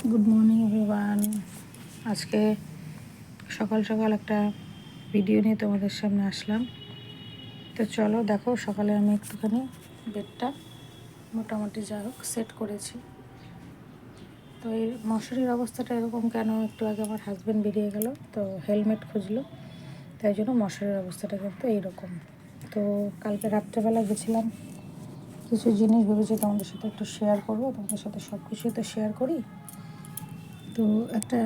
Good morning everyone. আজকে সকাল সকাল একটা ভিডিও নিয়ে তোমাদের সামনে আসলাম। তো চলো দেখো, সকালে আমি একটুখানি বেডটা মোটামুটি যা হোক সেট করেছি। তো এই মশারির অবস্থাটা এরকম কেন, একটু আগে আমার হাজব্যান্ড বেরিয়ে গেল, তো হেলমেট খুঁজলো, তাই জন্য মশারির অবস্থাটা কিন্তু এইরকম। তো কালকে রাত্রেবেলা গেছিলাম, কিছু জিনিস ভেবেছি তোমাদের সাথে একটু শেয়ার করবো। তোমাদের সাথে সব কিছুই তো শেয়ার করি। তো একটা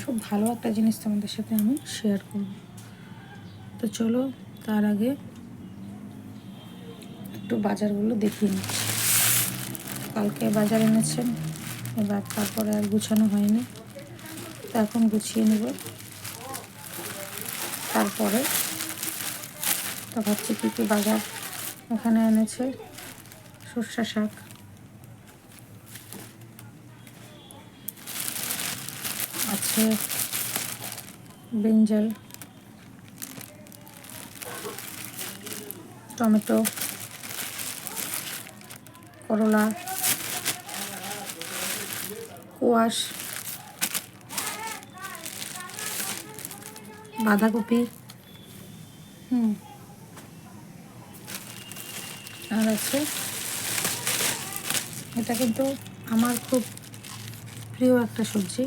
খুব ভালো একটা জিনিস তোমাদের সাথে আমি শেয়ার করব। তো চলো, তার আগে একটু বাজারগুলো দেখিয়ে নিচ্ছি। কালকে বাজার এনেছেন, এবার তারপরে আর গুছানো হয়নি, তো এখন গুছিয়ে নেব। তারপরে তো ভাবছি কী কী বাজার এখানে এনেছে। সর্ষে শাক আছে, ব্রিঞ্জাল, টমেটো, করলা, কোয়াশ, বাঁধাকপি, আর আছে এটা কিন্তু আমার খুব প্রিয় একটা সবজি,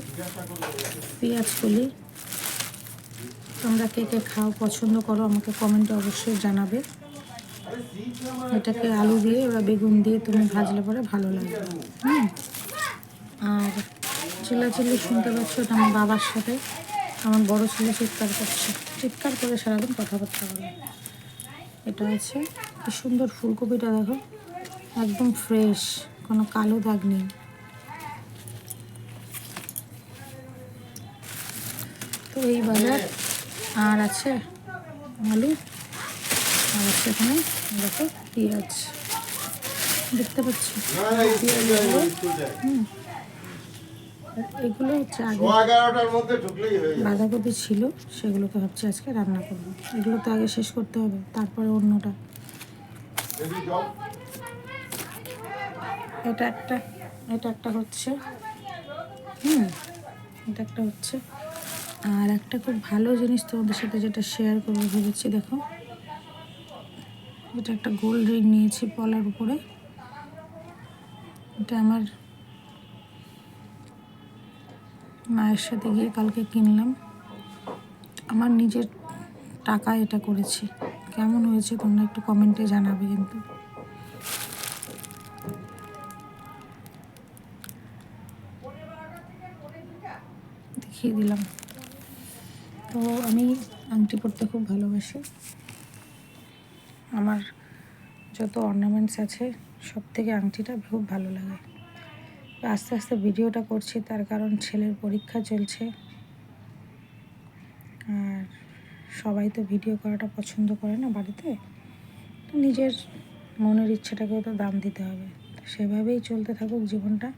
পেঁয়াজ কলি। তোমরা কে কে খাও, পছন্দ করো, আমাকে কমেন্টে অবশ্যই জানাবে। এটাকে আলু দিয়ে ওরা বেগুন দিয়ে তুমি ভাজলে পরে ভালো লাগবে। আর চিল্লাচিল্লি শুনতে পাচ্ছ, এটা আমার বাবার সাথে আমার বড় ছেলে চিৎকার করছে, চিৎকার করে সারাদিন কথাবার্তা বলে। এটা আছে, কি সুন্দর ফুলকপিটা দেখো, একদম ফ্রেশ, কোনো কালো দাগ নেই। তো এই বাজার। আর আছে আলু, আর আছে এখানে দেখো পেঁয়াজ, দেখতে পাচ্ছি এগুলো হচ্ছে আগে বাঁধাকপি ছিল, সেগুলোকে ভাবছি আজকে রান্না করবো। এগুলো তো আগে শেষ করতে হবে, তারপরে অন্যটা। এটা একটা হচ্ছে, এটা একটা হচ্ছে। আর একটা খুব ভালো জিনিস তোমাদের সাথে যেটা শেয়ার করবো ভেবেছি, দেখো এটা একটা গোল্ড রিং নিয়েছি পলার উপরে। এটা আমার মায়ের সাথে গিয়ে কালকে কিনলাম, আমার নিজের টাকায় এটা করেছি। কেমন হয়েছে তোমরা একটু কমেন্টে জানাবে কিন্তু। দেখিয়ে দিলাম। তো আমি আংটি পরতে খুব ভালোবাসি, আমার যত অর্নামেন্টস আছে সব থেকে আংটিটা খুব ভালো লাগে। আস্তে আস্তে ভিডিওটা করছি, তার কারণ ছেলের পরীক্ষা চলছে, আর সবাই তো ভিডিও করাটা পছন্দ করে না বাড়িতে, তো নিজের মনের ইচ্ছাটাকেও তো দাম দিতে হবে। সেভাবেই চলতে থাকুক জীবনটা।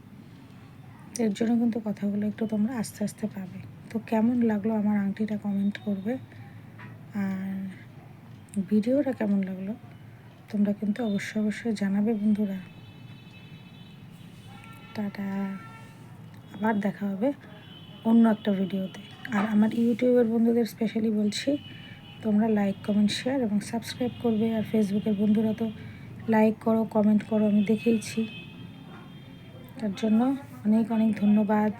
এর জন্য কিন্তু কথাগুলো একটু তোমরা আস্তে আস্তে পাবে। তো কেমন লাগলো আমার আংটিটা কমেন্ট করবে, আর ভিডিওটা কেমন লাগলো তোমরা কিন্তু অবশ্যই জানাবে বন্ধুরা। টাটা, আবার দেখা হবে অন্য একটা ভিডিওতে। আর আমার ইউটিউবের বন্ধুদের স্পেশালি বলছি, তোমরা লাইক, কমেন্ট, শেয়ার এবং সাবস্ক্রাইব করবে। আর ফেসবুকের বন্ধুরা তো লাইক করো, কমেন্ট করো, আমি দেখেইছি, তার জন্য অনেক অনেক ধন্যবাদ।